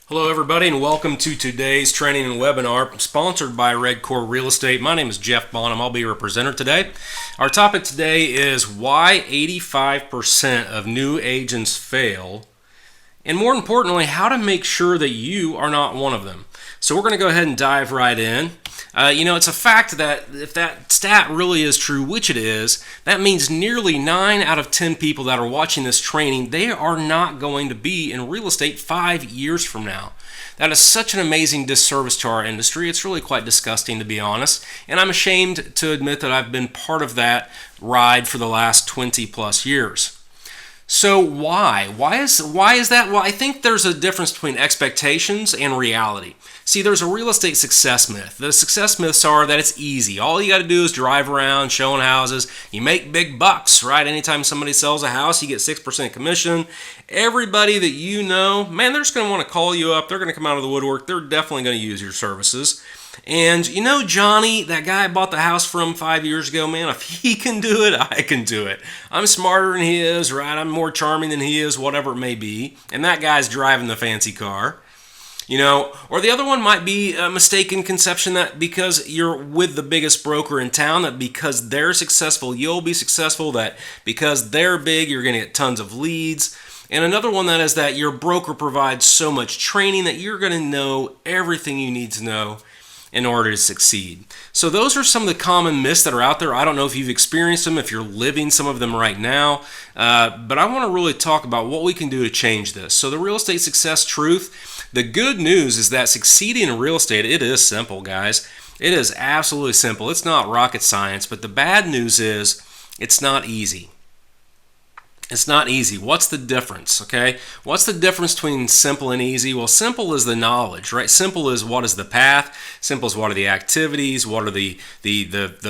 Hello everybody and welcome to today's training and webinar sponsored by Red Core Real Estate. My name is Jeff Bonham. I'll be your presenter today. Our topic today is why 85% of new agents fail, and more importantly, how to make sure that you are not one of them. So we're going to go ahead and dive right in. It's a fact that if that stat really is true, which it is, that means nearly 9 out of 10 people that are watching this training, they are not going to be in real estate 5 years from now. That is such an amazing disservice to our industry. It's really quite disgusting, to be honest. And I'm ashamed to admit that I've been part of that ride for the last 20 plus years. So why? Why is that? Well, I think there's a difference between expectations and reality. See, there's a real estate success myth. The success myths are that it's easy. All you got to do is drive around showing houses. You make big bucks, right? Anytime somebody sells a house, you get 6% commission. Everybody that you know, man, they're just going to want to call you up. They're going to come out of the woodwork. They're definitely going to use your services. And you know Johnny, that guy I bought the house from 5 years ago, man, if he can do it, I can do it. I'm smarter than he is, right? I'm more charming than he is, whatever it may be. And that guy's driving the fancy car. Or the other one might be a mistaken conception that because you're with the biggest broker in town, that because they're successful, you'll be successful, that because they're big, you're going to get tons of leads. And another one that is that your broker provides so much training that you're going to know everything you need to know in order to succeed. So those are some of the common myths that are out there. I don't know if you've experienced them, if you're living some of them right now, but I want to really talk about what we can do to change this. So the real estate success truth, the good news is that succeeding in real estate, it is simple, guys. It is absolutely simple. It's not rocket science, but the bad news is it's not easy. It's not easy. What's the difference, okay? What's the difference between simple and easy? Well, simple is the knowledge, right? Simple is what is the path. Simple is what are the activities, what are the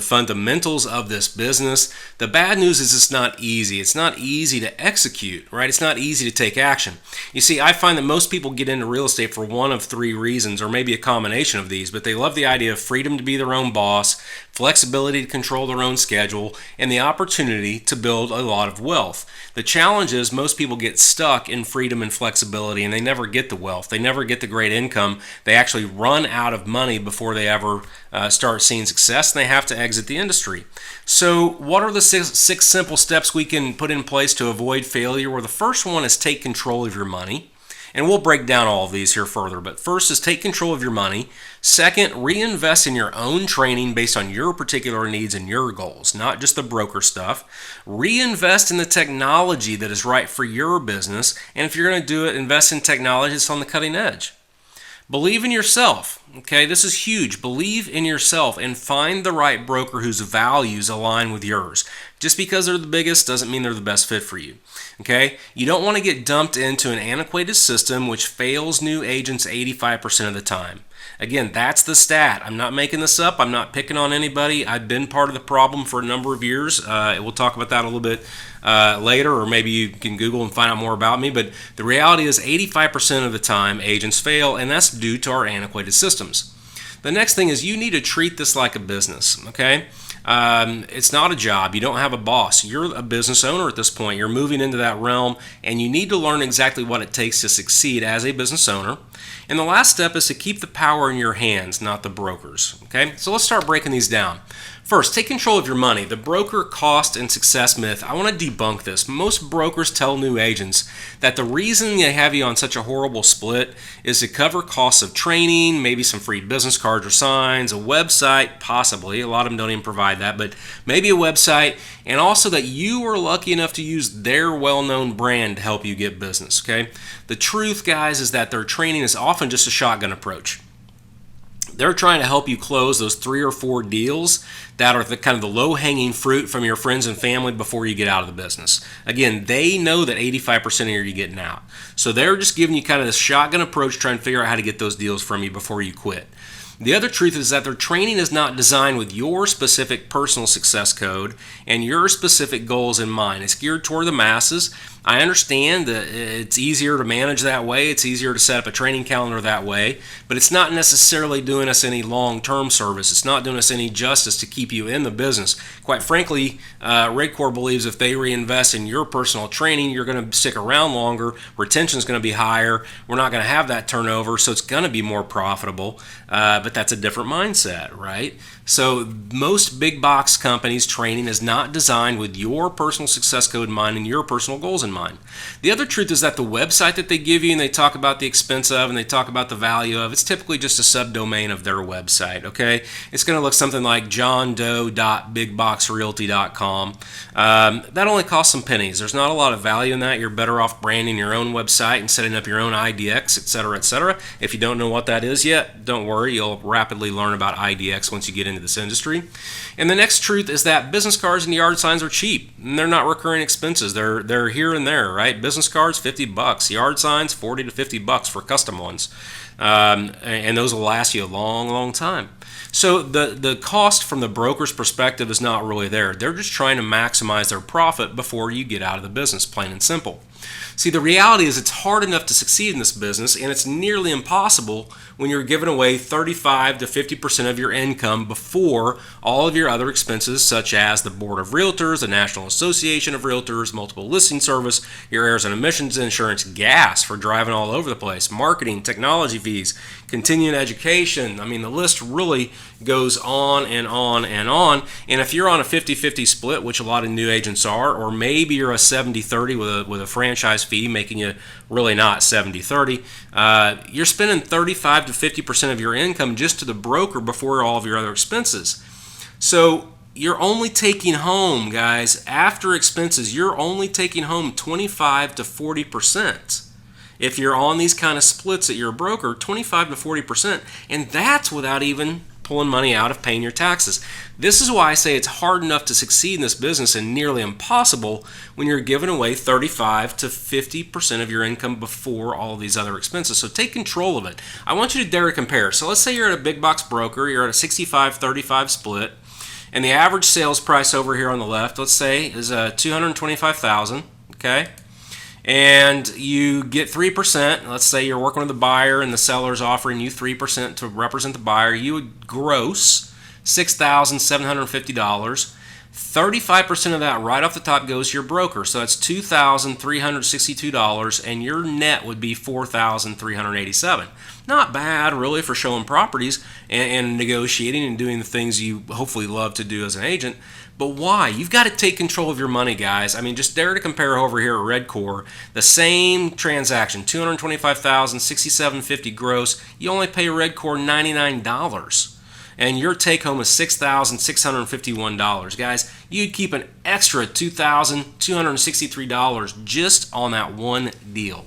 fundamentals of this business. The bad news is it's not easy. It's not easy to execute, right? It's not easy to take action. You see, I find that most people get into real estate for one of three reasons, or maybe a combination of these, but they love the idea of freedom to be their own boss, flexibility to control their own schedule, and the opportunity to build a lot of wealth. The challenge is most people get stuck in freedom and flexibility and they never get the wealth. They never get the great income. They actually run out of money before they ever start seeing success, and they have to exit the industry. So what are the six simple steps we can put in place to avoid failure? Well, the first one is take control of your money. And we'll break down all of these here further. But first is take control of your money. Second, reinvest in your own training based on your particular needs and your goals, not just the broker stuff. Reinvest in the technology that is right for your business. And if you're going to do it, invest in technology that's on the cutting edge. Believe in yourself. Okay, this is huge. Believe in yourself and find the right broker whose values align with yours. Just because they're the biggest doesn't mean they're the best fit for you. Okay, you don't want to get dumped into an antiquated system which fails new agents 85% of the time. Again, that's the stat. I'm not making this up. I'm not picking on anybody. I've been part of the problem for a number of years. We'll talk about that a little bit later, or maybe you can Google and find out more about me. But the reality is 85% of the time agents fail, and that's due to our antiquated systems. The next thing is you need to treat this like a business, okay? It's not a job. You don't have a boss. You're a business owner at this point. You're moving into that realm, and you need to learn exactly what it takes to succeed as a business owner. And the last step is to keep the power in your hands, not the brokers. Okay, so let's start breaking these down. First, take control of your money. The broker cost and success myth, I want to debunk this. Most brokers tell new agents that the reason they have you on such a horrible split is to cover costs of training, maybe some free business cards or signs, a website, possibly. A lot of them don't even provide that, but maybe a website, and also that you are lucky enough to use their well-known brand to help you get business, okay? The truth, guys, is that their training is often just a shotgun approach. They're trying to help you close those 3 or 4 deals that are the kind of the low-hanging fruit from your friends and family before you get out of the business. Again, they know that 85% of you're getting out. So they're just giving you kind of this shotgun approach, trying to figure out how to get those deals from you before you quit. The other truth is that their training is not designed with your specific personal success code and your specific goals in mind. It's geared toward the masses. I understand that it's easier to manage that way, it's easier to set up a training calendar that way, but it's not necessarily doing us any long-term service. It's not doing us any justice to keep you in the business. Quite frankly, Redcore believes if they reinvest in your personal training, you're going to stick around longer, retention is going to be higher, we're not going to have that turnover, so it's going to be more profitable, but that's a different mindset, right? So most big box companies' training is not designed with your personal success code in mind and your personal goals in mind. The other truth is that the website that they give you and they talk about the expense of and they talk about the value of, it's typically just a subdomain of their website, okay? It's going to look something like johndoe.bigboxrealty.com. That only costs some pennies. There's not a lot of value in that. You're better off branding your own website and setting up your own IDX, etc., etc. If you don't know what that is yet, don't worry. You'll rapidly learn about IDX once you get into this industry. And the next truth is that business cards and yard signs are cheap, and they're not recurring expenses. They're here and there, right? Business cards, $50. Yard signs, $40 to $50 for custom ones, and those will last you a long, long time. So the cost from the broker's perspective is not really there. They're just trying to maximize their profit before you get out of the business, plain and simple. See, the reality is it's hard enough to succeed in this business, and it's nearly impossible when you're giving away 35 to 50% of your income before all of your other expenses, such as the Board of Realtors, the National Association of Realtors, multiple listing service, your errors and emissions insurance, gas for driving all over the place, marketing, technology fees, continuing education. I mean, the list really goes on and on and on. And if you're on a 50-50 split, which a lot of new agents are, or maybe you're a 70-30 with a franchise fee making you really not 70-30, you're spending 35 to 50% of your income just to the broker before all of your other expenses. So you're only taking home, guys, after expenses, you're only taking home 25 to 40%. If you're on these kind of splits at your broker, 25 to 40%, and that's without even pulling money out of paying your taxes. This is why I say it's hard enough to succeed in this business and nearly impossible when you're giving away 35 to 50% of your income before all these other expenses. So take control of it. I want you to dare to compare. So let's say you're at a big box broker, you're at a 65-35 split, and the average sales price over here on the left, let's say, is $225,000, okay? And you get 3%. Let's say you're working with a buyer and the seller's offering you 3% to represent the buyer. You would gross $6,750. 35% of that right off the top goes to your broker. So that's $2,362, and your net would be $4,387. Not bad, really, for showing properties and negotiating and doing the things you hopefully love to do as an agent. But why? You've got to take control of your money, guys. I mean, just dare to compare over here at Redcore. The same transaction, $225,000, $67.50 gross. You only pay Redcore $99. And your take home is $6,651. Guys, you'd keep an extra $2,263 just on that one deal.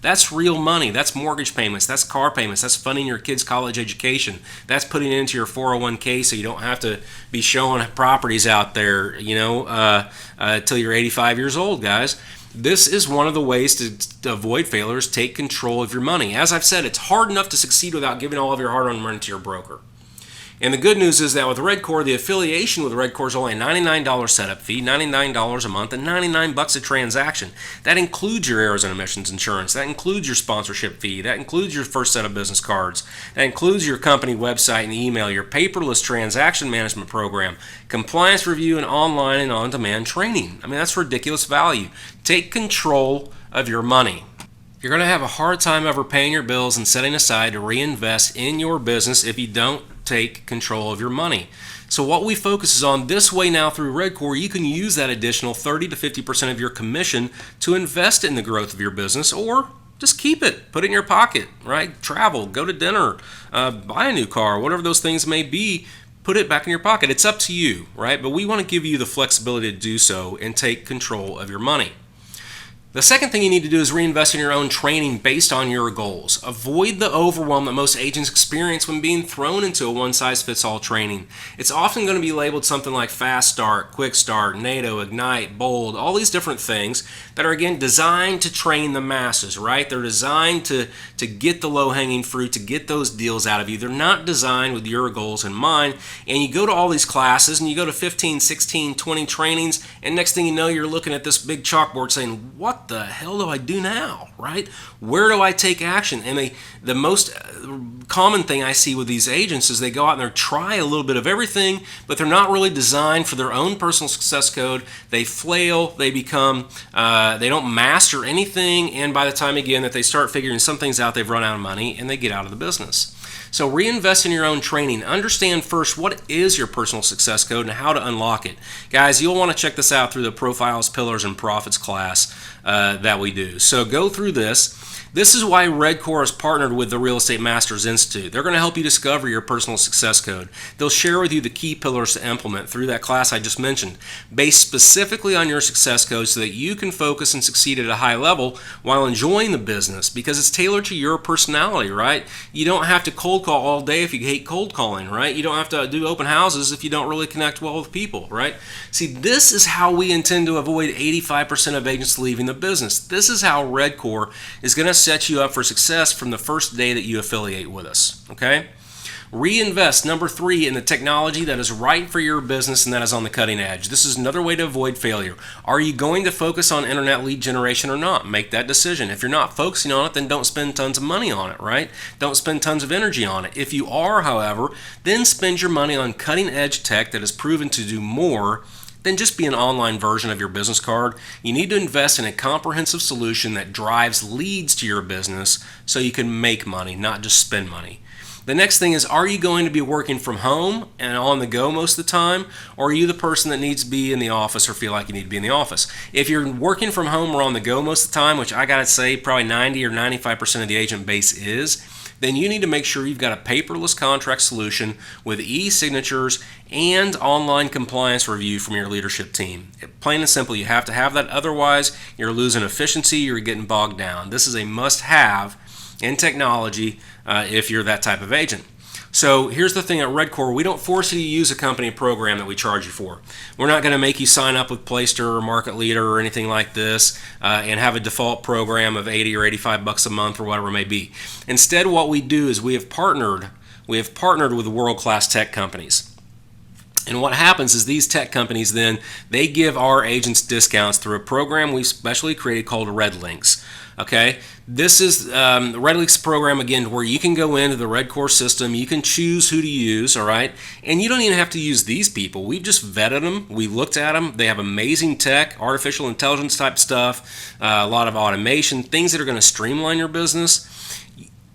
That's real money. That's mortgage payments. That's car payments. That's funding your kids' college education. That's putting it into your 401k so you don't have to be showing properties out there, till you're 85 years old, guys. This is one of the ways to avoid failures. Take control of your money. As I've said, it's hard enough to succeed without giving all of your hard-earned money to your broker. And the good news is that with Redcore, the affiliation with Redcore is only a $99 setup fee, $99 a month, and $99 a transaction. That includes your errors and emissions insurance. That includes your sponsorship fee. That includes your first set of business cards. That includes your company website and email, your paperless transaction management program, compliance review, and online and on-demand training. I mean, that's ridiculous value. Take control of your money. You're going to have a hard time ever paying your bills and setting aside to reinvest in your business if you don't take control of your money. So what we focus is on this way now through Redcore, you can use that additional 30 to 50% of your commission to invest in the growth of your business, or just keep it, put it in your pocket, right? Travel, go to dinner, buy a new car, whatever those things may be, put it back in your pocket. It's up to you, right? But we want to give you the flexibility to do so and take control of your money. The second thing you need to do is reinvest in your own training based on your goals. Avoid the overwhelm that most agents experience when being thrown into a one-size-fits-all training. It's often going to be labeled something like Fast Start, Quick Start, NATO, Ignite, Bold, all these different things that are, again, designed to train the masses, right? They're designed to get the low-hanging fruit, to get those deals out of you. They're not designed with your goals in mind. And you go to all these classes, and you go to 15, 16, 20 trainings, and next thing you know, you're looking at this big chalkboard saying, what what the hell do I do now, right? Where do I take action? And the most common thing I see with these agents is they go out and they try a little bit of everything, but they're not really designed for their own personal success code. They flail, they become, they don't master anything, and by the time again that they start figuring some things out, they've run out of money and they get out of the business. So reinvest in your own training. Understand first what is your personal success code and how to unlock it. Guys, you'll want to check this out through the Profiles, Pillars, and Profits class that we do. So go through this. This is why Redcore has partnered with the Real Estate Masters Institute. They're going to help you discover your personal success code. They'll share with you the key pillars to implement through that class I just mentioned, based specifically on your success code so that you can focus and succeed at a high level while enjoying the business, because it's tailored to your personality, right? You don't have to cold call all day if you hate cold calling, right? You don't have to do open houses if you don't really connect well with people, right? See, this is how we intend to avoid 85% of agents leaving the business. This is how Redcore is going to set you up for success from the first day that you affiliate with us, okay? Reinvest, number 3, in the technology that is right for your business and that is on the cutting edge. This is another way to avoid failure. Are you going to focus on internet lead generation or not? Make that decision. If you're not focusing on it, then don't spend tons of money on it, right? Don't spend tons of energy on it. If you are, however, then spend your money on cutting edge tech that is proven to do more than just be an online version of your business card. You need to invest in a comprehensive solution that drives leads to your business so you can make money, not just spend money. The next thing is, are you going to be working from home and on the go most of the time, or are you the person that needs to be in the office or feel like you need to be in the office? If you're working from home or on the go most of the time, which I gotta say probably 90 or 95% of the agent base is, then you need to make sure you've got a paperless contract solution with e-signatures and online compliance review from your leadership team. Plain and simple, you have to have that, otherwise you're losing efficiency, you're getting bogged down. This is a must-have in technology if you're that type of agent. So here's the thing at Redcore, we don't force you to use a company program that we charge you for. We're not going to make you sign up with Playster or Market Leader or anything like this and have a default program of 80 or 85 bucks a month or whatever it may be. Instead, what we do is we have partnered with world-class tech companies. And what happens is these tech companies then, they give our agents discounts through a program we've specially created called Red Links. Okay, this is the Red Links program, again, where you can go into the Redcore system, you can choose who to use, all right, and you don't even have to use these people. We've just vetted them, we looked at them, they have amazing tech, artificial intelligence type stuff, a lot of automation, things that are going to streamline your business.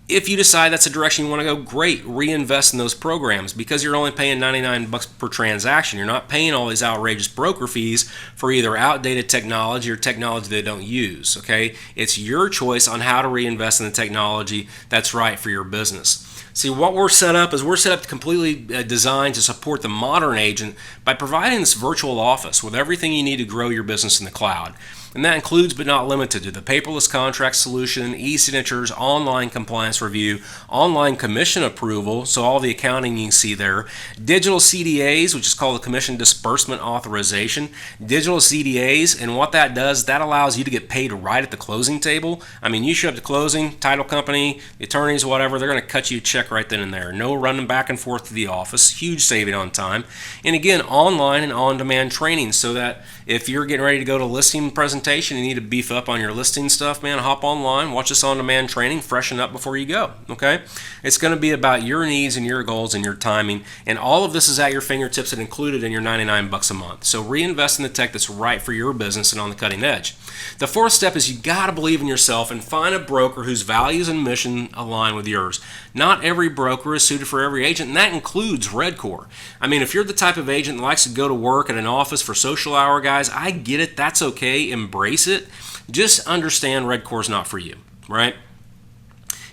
If you decide that's the direction you want to go, great, reinvest in those programs, because you're only paying 99 bucks per transaction. You're not paying all these outrageous broker fees for either outdated technology or technology they don't use, okay? It's your choice on how to reinvest in the technology that's right for your business. See, what we're set up to completely designed to support the modern agent by providing this virtual office with everything you need to grow your business in the cloud. And that includes but not limited to the paperless contract solution, e-signatures, online compliance review, online commission approval, so all the accounting you can see there, digital CDAs, which is called the Commission Disbursement Authorization, digital CDAs, and what that does, that allows you to get paid right at the closing table. I mean, you show up to closing, title company, the attorneys, whatever, they're going to cut you a check right then and there. No running back and forth to the office, huge saving on time. And again, online and on-demand training, so that if you're getting ready to go to listing presentation, you need to beef up on your listing stuff, man, hop online, watch this on-demand training, freshen up before you go, okay? It's going to be about your needs and your goals and your timing, and all of this is at your fingertips and included in your 99 bucks a month. So reinvest in the tech that's right for your business and on the cutting edge. The fourth step is you got to believe in yourself and find a broker whose values and mission align with yours. Not every broker is suited for every agent, and that includes Redcore. I mean, if you're the type of agent that likes to go to work at an office for social hour, guys, I get it. That's okay. Embrace it. Just understand Redcore's not for you, right?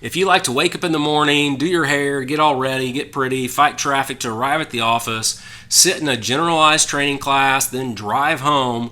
If you like to wake up in the morning, do your hair, get all ready, get pretty, fight traffic to arrive at the office, sit in a generalized training class, then drive home,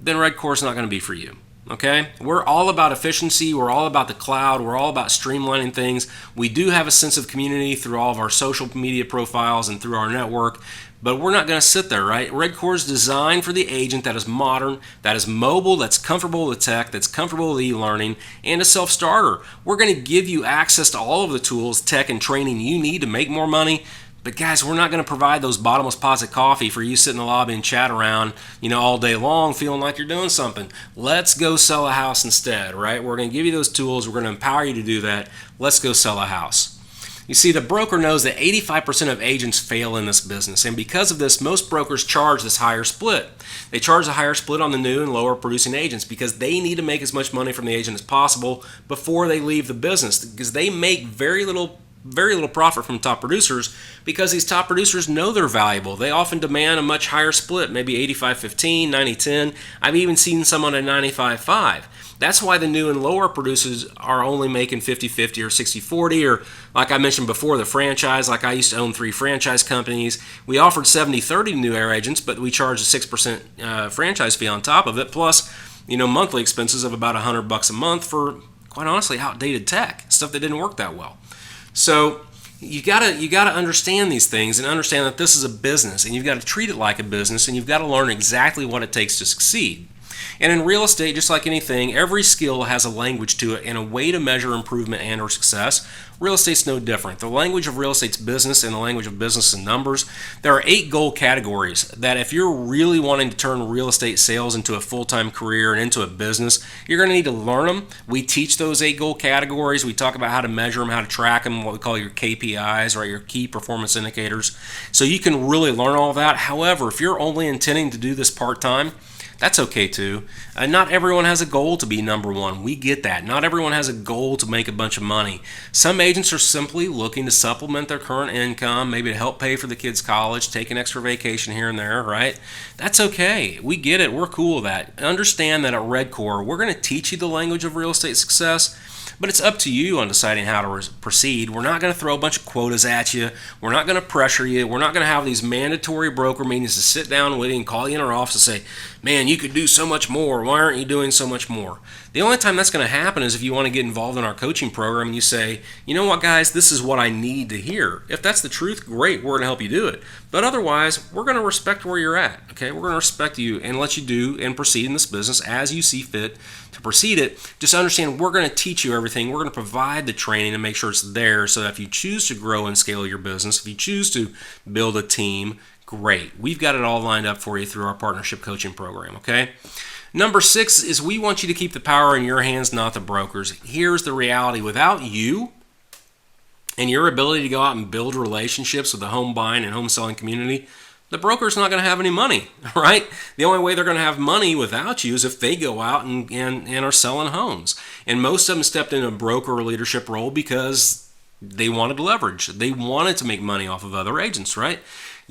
then Redcore's not going to be for you. Okay? We're all about efficiency. We're all about the cloud. We're all about streamlining things. We do have a sense of community through all of our social media profiles and through our network, but we're not going to sit there, right? Redcore is designed for the agent that is modern, that is mobile, that's comfortable with tech, that's comfortable with e-learning, and a self-starter. We're going to give you access to all of the tools, tech, and training you need to make more money, But guys, we're not going to provide those bottomless pots of coffee for you sit in the lobby and chat around, all day long feeling like you're doing something. Let's go sell a house instead, right? We're going to give you those tools. We're going to empower you to do that. Let's go sell a house. You see, the broker knows that 85% of agents fail in this business, and because of this, most brokers charge this higher split. They charge a higher split on the new and lower producing agents because they need to make as much money from the agent as possible before they leave the business, because they make very little profit from top producers because these top producers know they're valuable. They often demand a much higher split, maybe 85-15, 90-10. I've even seen someone at 95-5. That's why the new and lower producers are only making 50-50 or 60-40, or like I mentioned before, the franchise. Like I used to own 3 franchise companies. We offered 70-30 to new air agents, but we charged a 6% franchise fee on top of it, plus monthly expenses of about $100 a month for, quite honestly, outdated tech, stuff that didn't work that well. So you gotta understand these things and understand that this is a business, and you've got to treat it like a business, and you've got to learn exactly what it takes to succeed. And in real estate, just like anything, every skill has a language to it and a way to measure improvement and or success. Real estate's no different. The language of real estate's business, and the language of business and numbers. There are 8 goal categories that if you're really wanting to turn real estate sales into a full-time career and into a business, you're going to need to learn them. We teach those 8 goal categories. We talk about how to measure them, how to track them, what we call your KPIs, or your key performance indicators. So you can really learn all that. However, if you're only intending to do this part-time, that's okay too. Not everyone has a goal to be number one. We get that. Not everyone has a goal to make a bunch of money. Some agents are simply looking to supplement their current income, maybe to help pay for the kids' college, take an extra vacation here and there, right? That's okay. We get it. We're cool with that. Understand that at Redcore, we're going to teach you the language of real estate success, but it's up to you on deciding how to proceed. We're not going to throw a bunch of quotas at you. We're not going to pressure you. We're not going to have these mandatory broker meetings to sit down with you and call you in our office and say, man, you could do so much more. Why aren't you doing so much more? The only time that's going to happen is if you want to get involved in our coaching program and you say, you know what, guys, this is what I need to hear. If that's the truth, great, we're going to help you do it. But otherwise, we're going to respect where you're at, okay? We're going to respect you and let you do and proceed in this business as you see fit to proceed it. Just understand we're going to teach you everything. We're going to provide the training and make sure it's there so that if you choose to grow and scale your business, if you choose to build a team, great. We've got it all lined up for you through our partnership coaching program, okay? Number 6 is we want you to keep the power in your hands, not the brokers. Here's the reality. Without you and your ability to go out and build relationships with the home buying and home selling community, the broker's not going to have any money, right? The only way they're going to have money without you is if they go out and are selling homes. And most of them stepped in a broker or leadership role because they wanted leverage. They wanted to make money off of other agents, right?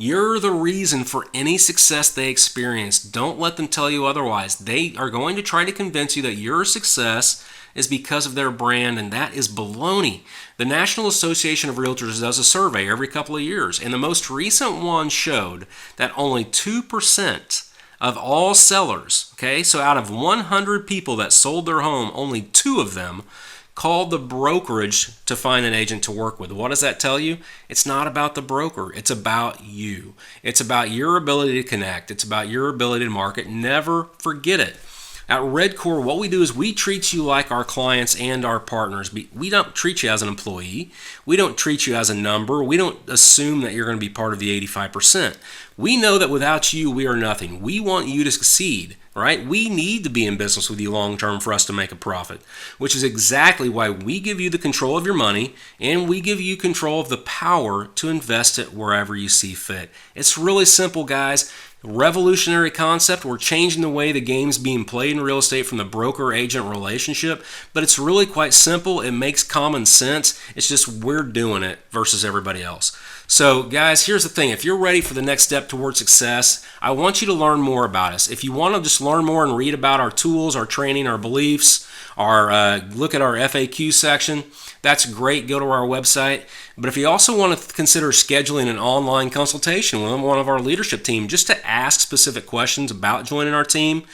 You're the reason for any success they experience. Don't let them tell you otherwise. They are going to try to convince you that your success is because of their brand, and that is baloney. The National Association of Realtors does a survey every couple of years, and the most recent one showed that only 2% of all sellers, okay, so out of 100 people that sold their home, only 2 of them called the brokerage to find an agent to work with. What does that tell you? It's not about the broker. It's about you. It's about your ability to connect. It's about your ability to market. Never forget it. At Redcore, what we do is we treat you like our clients and our partners. We don't treat you as an employee. We don't treat you as a number. We don't assume that you're going to be part of the 85%. We know that without you, we are nothing. We want you to succeed, right? We need to be in business with you long term for us to make a profit, which is exactly why we give you the control of your money and we give you control of the power to invest it wherever you see fit. It's really simple, guys. Revolutionary concept. We're changing the way the game's being played in real estate from the broker-agent relationship, but it's really quite simple. It makes common sense. It's just we're doing it versus everybody else. So guys, here's the thing. If you're ready for the next step towards success, I want you to learn more about us. If you want to just learn more and read about our tools, our training, our beliefs, look at our FAQ section, that's great. Go to our website. But if you also want to consider scheduling an online consultation with one of our leadership team just to ask specific questions about joining our team,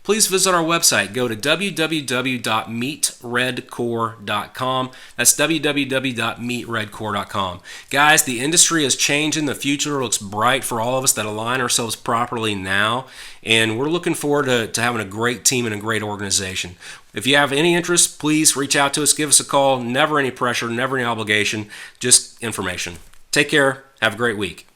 please visit our website. Go to www.meetredcore.com. That's www.meetredcore.com. Guys, the industry is changing. The future looks bright for all of us that align ourselves properly now. And we're looking forward to having a great team and a great organization. If you have any interest, please reach out to us. Give us a call. Never any pressure, never any obligation, just information. Take care. Have a great week.